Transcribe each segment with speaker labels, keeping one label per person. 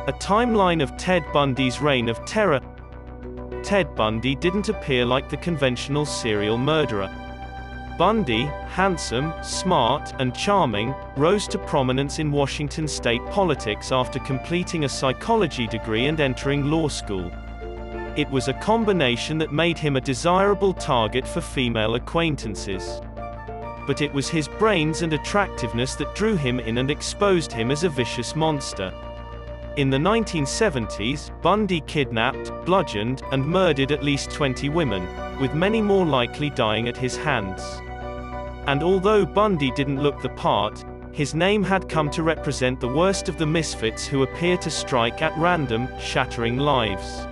Speaker 1: A timeline of Ted Bundy's reign of terror. Ted Bundy didn't appear like the conventional serial murderer. Bundy, handsome, smart, and charming, rose to prominence in Washington state politics after completing a psychology degree and entering law school. It was a combination that made him a desirable target for female acquaintances. But it was his brains and attractiveness that drew him in and exposed him as a vicious monster. In the 1970s, Bundy kidnapped, bludgeoned, and murdered at least 20 women, with many more likely dying at his hands. And although Bundy didn't look the part, his name had come to represent the worst of the misfits who appear to strike at random, shattering lives.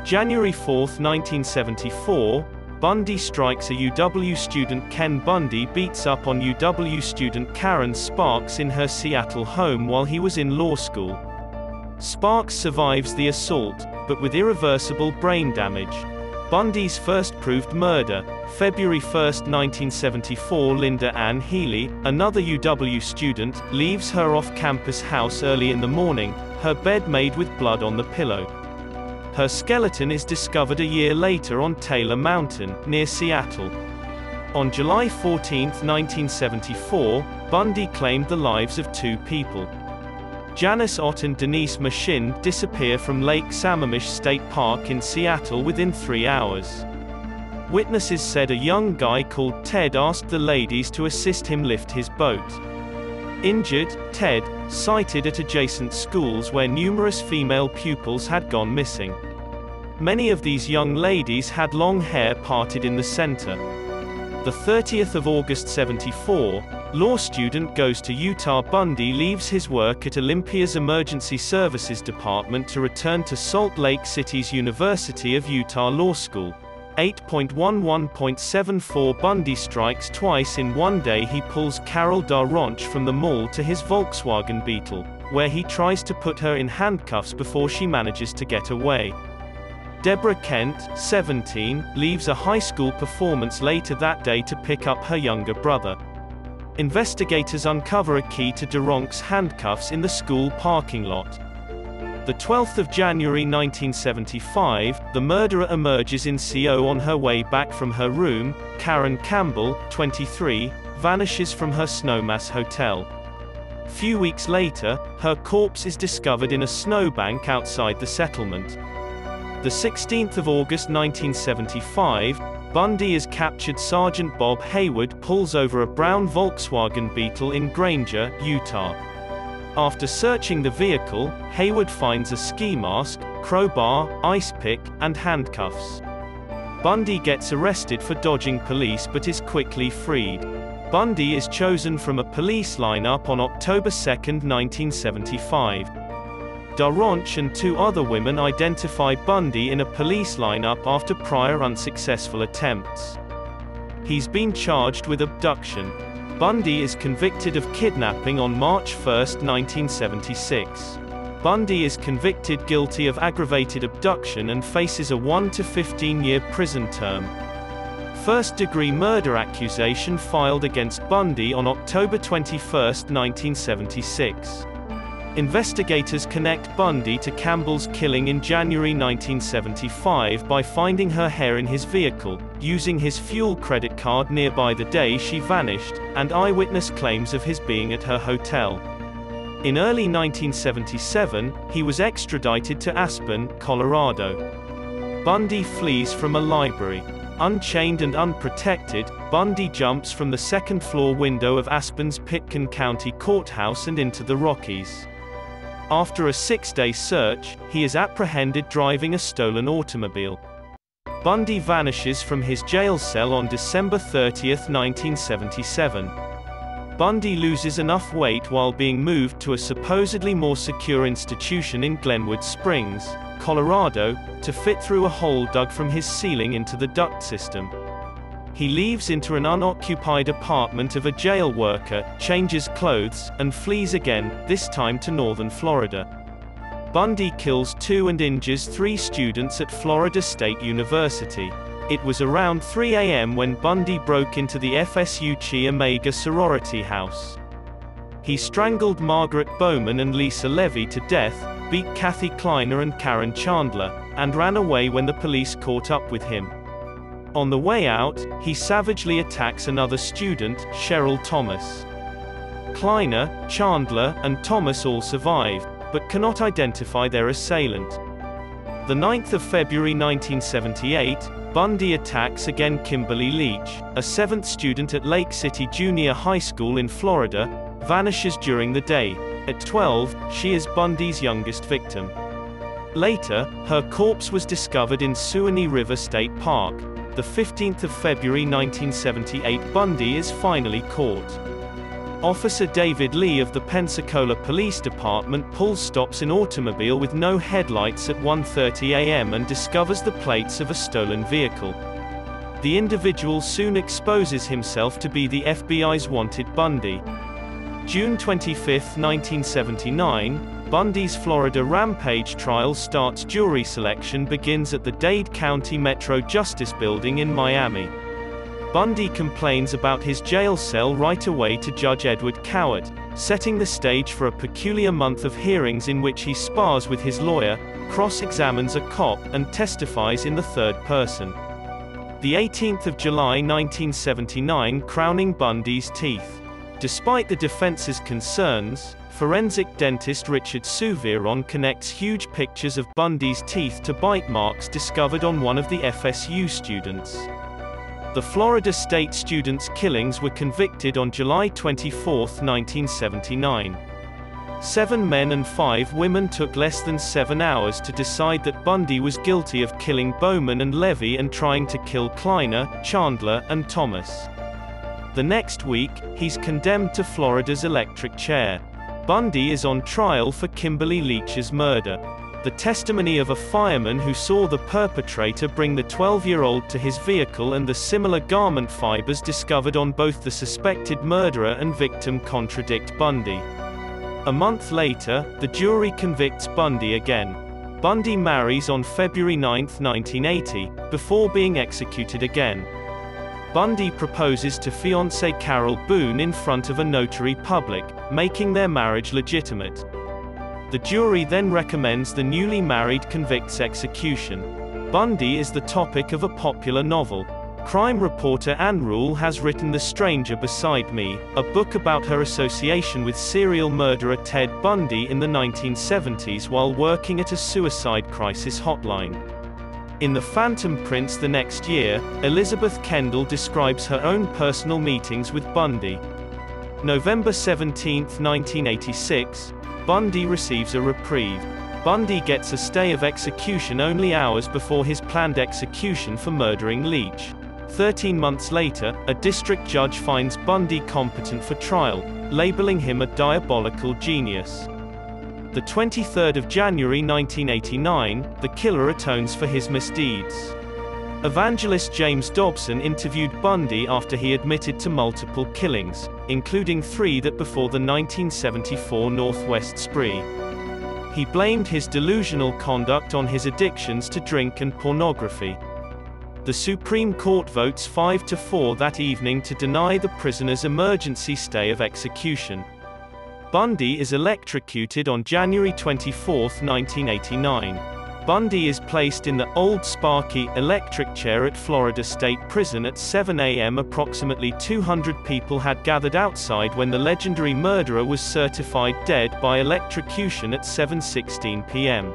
Speaker 1: January 4, 1974, Bundy strikes a UW student. Ken Bundy beats up on UW student Karen Sparks in her Seattle home while he was in law school. Sparks survives the assault, but with irreversible brain damage. Bundy's first proved murder. February 1, 1974, Linda Ann Healy, another UW student, leaves her off-campus house early in the morning, her bed made with blood on the pillow. Her skeleton is discovered a year later on Taylor Mountain, near Seattle. On July 14, 1974, Bundy claimed the lives of two people. Janice Ott and Denise Machin disappear from Lake Sammamish State Park in Seattle within 3 hours. Witnesses said a young guy called Ted asked the ladies to assist him lift his boat. Injured, Ted, sighted at adjacent schools where numerous female pupils had gone missing. Many of these young ladies had long hair parted in the center. The 30th of August 74, law student goes to Utah. Bundy leaves his work at Olympia's Emergency Services Department to return to Salt Lake City's University of Utah Law School. 8.11.74 Bundy strikes twice in one day. He pulls Carol Darronch from the mall to his Volkswagen Beetle, where he tries to put her in handcuffs before she manages to get away. Deborah Kent, 17, leaves a high school performance later that day to pick up her younger brother. Investigators uncover a key to Darronch's handcuffs in the school parking lot. The 12th of January 1975, the murderer emerges in CO on her way back from her room. Karen Campbell, 23, vanishes from her Snowmass hotel. Few weeks later, her corpse is discovered in a snowbank outside the settlement. The 16th of August 1975, Bundy is captured. Sergeant Bob Hayward pulls over a brown Volkswagen Beetle in Granger, Utah. After searching the vehicle, Hayward finds a ski mask, crowbar, ice pick, and handcuffs. Bundy gets arrested for dodging police but is quickly freed. Bundy is chosen from a police lineup on October 2, 1975. Darronch and two other women identify Bundy in a police lineup after prior unsuccessful attempts. He's been charged with abduction. Bundy is convicted of kidnapping on March 1, 1976. Bundy is convicted guilty of aggravated abduction and faces a 1 to 15-year prison term. First-degree murder accusation filed against Bundy on October 21, 1976. Investigators connect Bundy to Campbell's killing in January 1975 by finding her hair in his vehicle, using his fuel credit card nearby the day she vanished, and eyewitness claims of his being at her hotel. In early 1977, he was extradited to Aspen, Colorado. Bundy flees from a library. Unchained and unprotected, Bundy jumps from the second-floor window of Aspen's Pitkin County Courthouse and into the Rockies. After a 6-day search, he is apprehended driving a stolen automobile. Bundy vanishes from his jail cell on December 30, 1977. Bundy loses enough weight while being moved to a supposedly more secure institution in Glenwood Springs, Colorado, to fit through a hole dug from his ceiling into the duct system. He leaves into an unoccupied apartment of a jail worker, changes clothes, and flees again, this time to northern Florida. Bundy kills 2 and injures 3 students at Florida State University. It was around 3 a.m. when Bundy broke into the FSU Chi Omega sorority house. He strangled Margaret Bowman and Lisa Levy to death, beat Kathy Kleiner and Karen Chandler, and ran away when the police caught up with him. On the way out, he savagely attacks another student, Cheryl Thomas. Kleiner, Chandler, and Thomas all survive, but cannot identify their assailant. The 9th of February 1978, Bundy attacks again Kimberly Leach, a 7th student at Lake City Junior High School in Florida, vanishes during the day. At 12, she is Bundy's youngest victim. Later, her corpse was discovered in Suwannee River State Park. The 15th of February 1978, Bundy is finally caught. Officer David Lee of the Pensacola Police Department pulls stops an automobile with no headlights at 1:30 a.m. and discovers the plates of a stolen vehicle. The individual soon exposes himself to be the FBI's wanted Bundy. June 25, 1979, Bundy's Florida rampage trial starts. Jury selection begins at the Dade County Metro Justice Building in Miami. Bundy complains about his jail cell right away to Judge Edward Cowart, setting the stage for a peculiar month of hearings in which he spars with his lawyer, cross-examines a cop, and testifies in the third person. The 18th of July 1979, crowning Bundy's teeth. Despite the defense's concerns, forensic dentist Richard Souviron connects huge pictures of Bundy's teeth to bite marks discovered on one of the FSU students. The Florida State students' killings were convicted on July 24, 1979. 7 men and 5 women took less than 7 hours to decide that Bundy was guilty of killing Bowman and Levy and trying to kill Kleiner, Chandler, and Thomas. The next week, he's condemned to Florida's electric chair. Bundy is on trial for Kimberly Leach's murder. The testimony of a fireman who saw the perpetrator bring the 12-year-old to his vehicle and the similar garment fibers discovered on both the suspected murderer and victim contradict Bundy. A month later, the jury convicts Bundy again. Bundy marries on February 9, 1980, before being executed again. Bundy proposes to fiancée Carol Boone in front of a notary public, making their marriage legitimate. The jury then recommends the newly married convict's execution. Bundy is the topic of a popular novel. Crime reporter Ann Rule has written The Stranger Beside Me, a book about her association with serial murderer Ted Bundy in the 1970s while working at a suicide crisis hotline. In The Phantom Prince the next year, Elizabeth Kendall describes her own personal meetings with Bundy. November 17, 1986, Bundy receives a reprieve. Bundy gets a stay of execution only hours before his planned execution for murdering Leach. 13 months later, a district judge finds Bundy competent for trial, labeling him a diabolical genius. The 23rd of January 1989, the killer atones for his misdeeds. Evangelist James Dobson interviewed Bundy after he admitted to multiple killings, including 3 that before the 1974 Northwest spree. He blamed his delusional conduct on his addictions to drink and pornography. The Supreme Court votes 5-4 that evening to deny the prisoner's emergency stay of execution. Bundy is electrocuted on January 24, 1989. Bundy is placed in the Old Sparky electric chair at Florida State Prison at 7 a.m. Approximately 200 people had gathered outside when the legendary murderer was certified dead by electrocution at 7:16 p.m.